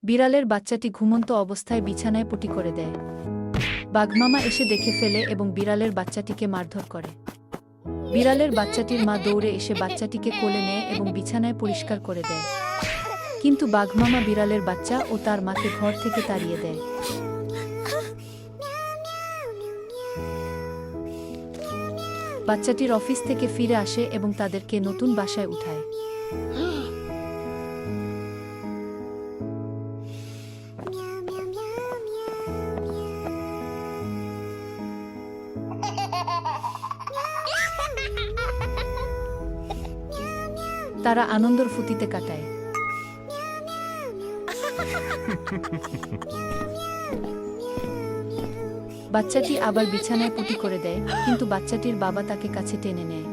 বিড়ালের বাচ্চাটি ঘুমন্ত অবস্থায় বিছানায় পটি করে দেয়। বাঘমামা এসে দেখে ফেলে এবং বিড়ালের বাচ্চাটিকে মারধর করে। বিড়ালের বাচ্চাটির মা দৌড়ে এসে বাচ্চাটিকে কোলে নেয় এবং বিছানায় পরিষ্কার করে দেয়। কিন্তু বাঘমামা বিড়ালের বাচ্চা ও তার মাকে ঘর থেকে তাড়িয়ে দেয়। বাচ্চাটির অফিস থেকে ফিরে আসে এবং তাদেরকে নতুন বাসায় উঠায়। তারা আনন্দর ফুর্তিতে কাটায়। বাচ্চাটি আবার বিছানায় পটি করে দেয়, কিন্তু বাচ্চাটির বাবা তাকে কাছে টেনে নেয়।